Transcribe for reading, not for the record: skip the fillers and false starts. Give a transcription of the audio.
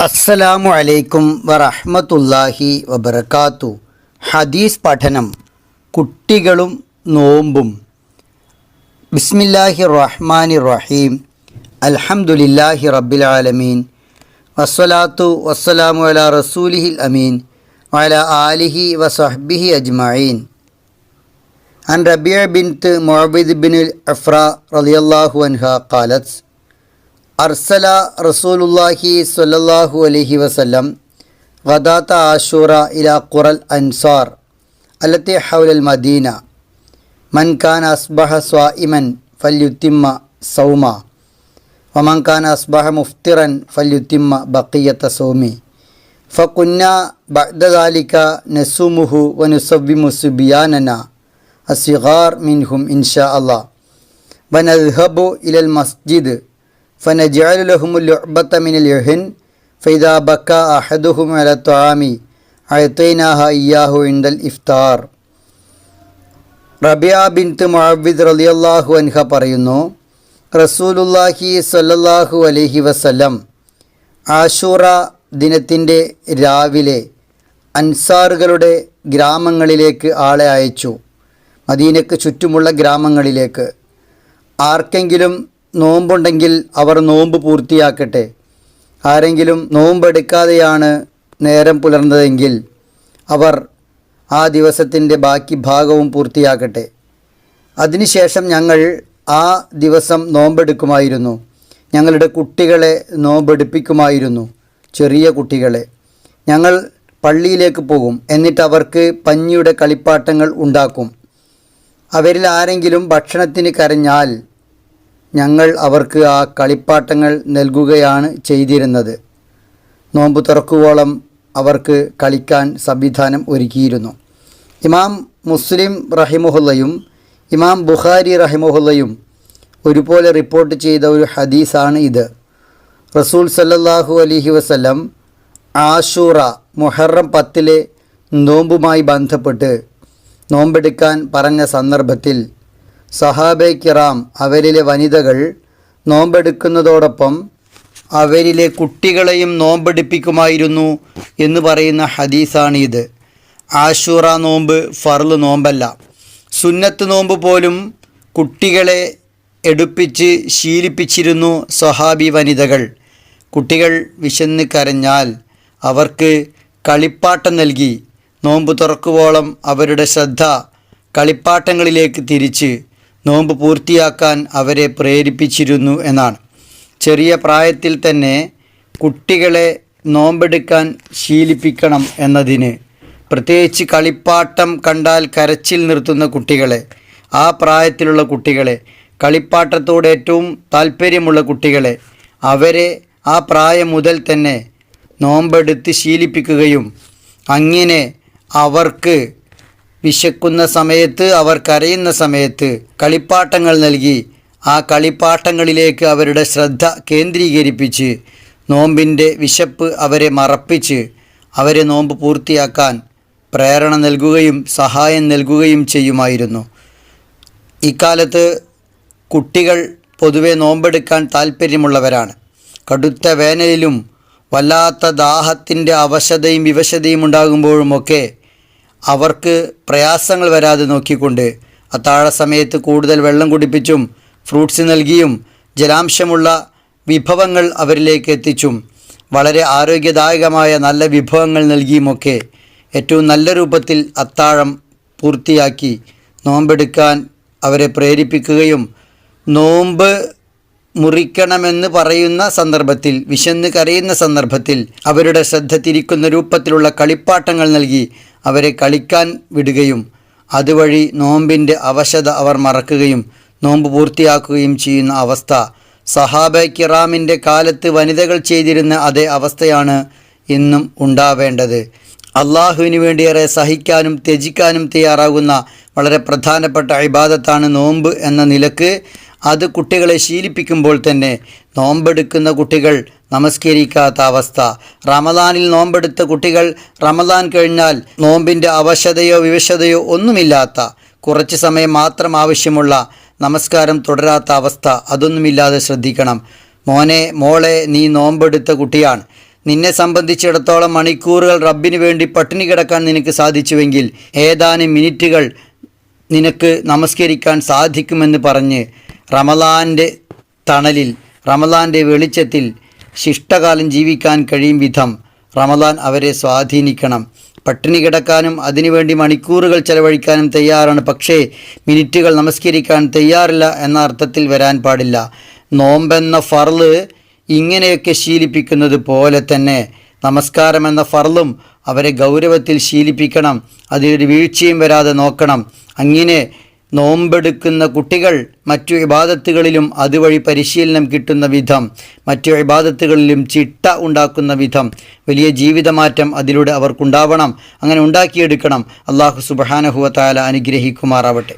അസ്സലാമു അലൈക്കും വറഹ്മത്തുള്ളാഹി വബറകാത്തു. ഹദീസ് പഠനം കുട്ടികളും നോമ്പും. ബിസ്മില്ലാഹിർ റഹ്മാനിർ റഹീം. അൽഹംദുലില്ലാഹി റബ്ബിൽ ആലമീൻ. വസ്സലാത്തു വസ്സലാമു അലാ റസൂലിഹിൽ അമീൻ വഅലാ ആലിഹി വസഹ്ബിഹി അജ്മഈൻ. അൻ റബീഅ ബിൻത് മുഅവ്വിദ് ബിൻ അഫ്ര റളിയല്ലാഹു അൻഹാ ഖാലത് അർസല റസൂലുള്ളാഹി സ്വല്ലല്ലാഹു അലൈഹി വസല്ലം ഗദാത ആശൂറ ഇലാ ഖുറൽ അൻസാർ അല്ലത്തി ഹൗലൽ മദീന മൻ കാന അസ്ബഹ സ്വായിമൻ ഫല്യുത്തിമ്മ സൗമ വമൻ കാന അസ്ബഹ മുഫ്തിറൻ ഫല്യുത്തിമ്മ ബഖിയത സൗമി ഫകുന്ന ബഅദ ദാലിക നസുമുഹു വനുസവ്വിമു സുബ്യാനന അസ്ഗാർ മിൻഹും ഇൻഷാ അല്ലാഹ് വനദ്ഹബു ഇലൽ മസ്ജിദ് فنجعل لهم اللعبة من اليهن فإذا بكى أحدهم على الطعام أعطيناها إياه عند الإفطار. റബിയ ബിൻത് മുഅവ്വിദ് റളിയല്ലാഹു അൻഹ പറയുന്നു, റസൂലുള്ളാഹി സ്വല്ലല്ലാഹു അലൈഹി വസല്ലം ആശൂറ ദിനത്തിൻ്റെ രാവിലെ അൻസാറുകളുടെ ഗ്രാമങ്ങളിലേക്ക് ആളെ അയച്ചു. മദീനയ്ക്ക് ചുറ്റുമുള്ള ഗ്രാമങ്ങളിലേക്ക്. ആർക്കെങ്കിലും നോമ്പുണ്ടെങ്കിൽ അവർ നോമ്പ് പൂർത്തിയാക്കട്ടെ. ആരെങ്കിലും നോമ്പെടുക്കാതെയാണ് നേരം പുലർന്നതെങ്കിൽ അവർ ആ ദിവസത്തിൻ്റെ ബാക്കി ഭാഗവും പൂർത്തിയാക്കട്ടെ. അതിനുശേഷം ഞങ്ങൾ ആ ദിവസം നോമ്പെടുക്കുമായിരുന്നു. ഞങ്ങളുടെ കുട്ടികളെ നോമ്പെടുപ്പിക്കുമായിരുന്നു, ചെറിയ കുട്ടികളെ. ഞങ്ങൾ പള്ളിയിലേക്ക് പോകും. എന്നിട്ട് അവർക്ക് പഞ്ഞിയുടെ കളിപ്പാട്ടങ്ങൾ ഉണ്ടാക്കും. അവരിൽ ആരെങ്കിലും ഭക്ഷണത്തിന് കരഞ്ഞാൽ ഞങ്ങൾ അവർക്ക് ആ കളിപ്പാട്ടങ്ങൾ നൽകുകയാണ് ചെയ്തിരുന്നത്. നോമ്പ് തുറക്കുവോളം അവർക്ക് കളിക്കാൻ സംവിധാനം ഒരുക്കിയിരുന്നു. ഇമാം മുസ്ലിം റഹിമഹുല്ലയും ഇമാം ബുഖാരി റഹിമഹുല്ലയും ഒരുപോലെ റിപ്പോർട്ട് ചെയ്ത ഒരു ഹദീസാണ് ഇത്. റസൂൽ സല്ലല്ലാഹു അലൈഹി വസല്ലം ആശൂറ മുഹറം 10 നോമ്പുമായി ബന്ധപ്പെട്ട് നോമ്പെടുക്കാൻ പറഞ്ഞ സന്ദർഭത്തിൽ സഹാബെ കിറാം, അവരിലെ വനിതകൾ നോമ്പെടുക്കുന്നതോടൊപ്പം അവരിലെ കുട്ടികളെയും നോമ്പെടുപ്പിക്കുമായിരുന്നു എന്ന് പറയുന്ന ഹദീസാണ് ഇത്. ആശൂറ നോമ്പ് ഫർള് നോമ്പല്ല. സുന്നത്ത് നോമ്പ് പോലും കുട്ടികളെ എടുപ്പിച്ച് ശീലിപ്പിച്ചിരുന്നു സ്വഹാബി വനിതകൾ. കുട്ടികൾ വിശന്ന് കരഞ്ഞാൽ അവർക്ക് കളിപ്പാട്ടം നൽകി നോമ്പ് തുറക്കുവോളം അവരുടെ ശ്രദ്ധ കളിപ്പാട്ടങ്ങളിലേക്ക് തിരിച്ച് നോമ്പ് പൂർത്തിയാക്കാൻ അവരെ പ്രേരിപ്പിച്ചിരുന്നു എന്നാണ്. ചെറിയ പ്രായത്തിൽ തന്നെ കുട്ടികളെ നോമ്പെടുക്കാൻ ശീലിപ്പിക്കണം എന്നതിന്, പ്രത്യേകിച്ച് കളിപ്പാട്ടം കണ്ടാൽ കരച്ചിൽ നിർത്തുന്ന കുട്ടികളെ, ആ പ്രായത്തിലുള്ള കുട്ടികളെ, കളിപ്പാട്ടത്തോട് ഏറ്റവും താല്പര്യമുള്ള കുട്ടികളെ, അവരെ ആ പ്രായം മുതൽ തന്നെ നോമ്പെടുത്ത് ശീലിപ്പിക്കുകയും അങ്ങനെ അവർക്ക് വിശക്കുന്ന സമയത്ത്, അവർ കരയുന്ന സമയത്ത് കളിപ്പാട്ടങ്ങൾ നൽകി ആ കളിപ്പാട്ടങ്ങളിലേക്ക് അവരുടെ ശ്രദ്ധ കേന്ദ്രീകരിപ്പിച്ച് നോമ്പിൻ്റെ വിശപ്പ് അവരെ മറപ്പിച്ച് അവരെ നോമ്പ് പൂർത്തിയാക്കാൻ പ്രേരണ നൽകുകയും സഹായം നൽകുകയും ചെയ്യുമായിരുന്നു. ഇക്കാലത്ത് കുട്ടികൾ പൊതുവെ നോമ്പെടുക്കാൻ താല്പര്യമുള്ളവരാണ്. കടുത്ത വേനലിലും വല്ലാത്ത ദാഹത്തിൻ്റെ അവശതയും വിവശതയും ഉണ്ടാകുമ്പോഴുമൊക്കെ അവർക്ക് പ്രയാസങ്ങൾ വരാതെ നോക്കിക്കൊണ്ട് അത്താഴ സമയത്ത് കൂടുതൽ വെള്ളം കുടിപ്പിച്ചും ഫ്രൂട്ട്സ് നൽകിയും ജലാംശമുള്ള വിഭവങ്ങൾ അവരിലേക്ക് എത്തിച്ചും വളരെ ആരോഗ്യദായകമായ നല്ല വിഭവങ്ങൾ നൽകിയുമൊക്കെ ഏറ്റവും നല്ല രൂപത്തിൽ അത്താഴം പൂർത്തിയാക്കി നോമ്പെടുക്കാൻ അവരെ പ്രേരിപ്പിക്കുകയും നോമ്പ് മുറിക്കണമെന്ന് പറയുന്ന സന്ദർഭത്തിൽ, വിശന്ന് കരയുന്ന സന്ദർഭത്തിൽ അവരുടെ ശ്രദ്ധ തിരിക്കുന്ന രൂപത്തിലുള്ള കളിപ്പാട്ടങ്ങൾ നൽകി അവരെ കളിക്കാൻ വിടുകയും അതുവഴി നോമ്പിൻ്റെ അവശത അവർ മറക്കുകയും നോമ്പ് പൂർത്തിയാക്കുകയും ചെയ്യുന്ന അവസ്ഥ സഹാബ കിറാമിൻ്റെ കാലത്ത് വനിതകൾ ചെയ്തിരുന്ന അതേ അവസ്ഥയാണ് ഇന്നും ഉണ്ടാവേണ്ടത്. അള്ളാഹുവിന് വേണ്ടിയേറെ സഹിക്കാനും ത്യജിക്കാനും തയ്യാറാകുന്ന വളരെ പ്രധാനപ്പെട്ട ഇബാദത്താണ് നോമ്പ് എന്ന നിലക്ക് അത് കുട്ടികളെ ശീലിപ്പിക്കുമ്പോൾ തന്നെ നോമ്പെടുക്കുന്ന കുട്ടികൾ നമസ്കരിക്കാത്ത അവസ്ഥ, റമദാനിൽ നോമ്പെടുത്ത കുട്ടികൾ റമദാൻ കഴിഞ്ഞാൽ നോമ്പിൻ്റെ അവശതയോ വിവശതയോ ഒന്നുമില്ലാത്ത, കുറച്ച് സമയം മാത്രം ആവശ്യമുള്ള നമസ്കാരം തുടരാത്ത അവസ്ഥ, അതൊന്നുമില്ലാതെ ശ്രദ്ധിക്കണം. മോനെ, മോളെ, നീ നോമ്പെടുത്ത കുട്ടിയാണ്. നിന്നെ സംബന്ധിച്ചിടത്തോളം മണിക്കൂറുകൾ റബ്ബിന് വേണ്ടി പട്ടിണി കിടക്കാൻ നിനക്ക് സാധിച്ചുവെങ്കിൽ ഏതാനും മിനിറ്റുകൾ നിനക്ക് നമസ്കരിക്കാൻ സാധിക്കുമെന്ന് പറഞ്ഞ് റമളാൻ്റെ തണലിൽ, റമളാൻ്റെ വെളിച്ചത്തിൽ ശിഷ്ടകാലം ജീവിക്കാൻ കഴിയും വിധം റമളാൻ അവരെ സ്വാധീനിക്കണം. പട്ടിണി കിടക്കാനും അതിനുവേണ്ടി മണിക്കൂറുകൾ ചെലവഴിക്കാനും തയ്യാറാണ്, പക്ഷേ മിനിറ്റുകൾ നമസ്കരിക്കാൻ തയ്യാറില്ല എന്ന അർത്ഥത്തിൽ വരാൻ പാടില്ല. നോമ്പെന്ന ഫർള് ഇങ്ങനെയൊക്കെ ശീലിപ്പിക്കുന്നത് പോലെ തന്നെ നമസ്കാരം എന്ന ഫർളും അവരെ ഗൗരവത്തിൽ ശീലിപ്പിക്കണം. അതിലൊരു വീഴ്ചയും വരാതെ നോക്കണം. അങ്ങനെ നോമ്പെടുക്കുന്ന കുട്ടികൾ മറ്റു ഇബാദത്തുകളിലും അതുവഴി പരിശീലനം കിട്ടുന്ന വിധം, മറ്റു ഇബാദത്തുകളിലും ചിട്ട ഉണ്ടാക്കുന്ന വിധം വലിയ ജീവിതമാറ്റം അതിലൂടെ അവർക്കുണ്ടാവണം. അങ്ങനെ ഉണ്ടാക്കിയെടുക്കണം. അല്ലാഹു സുബ്ഹാനഹു വ തആല അനുഗ്രഹിക്കുമാറാവട്ടെ.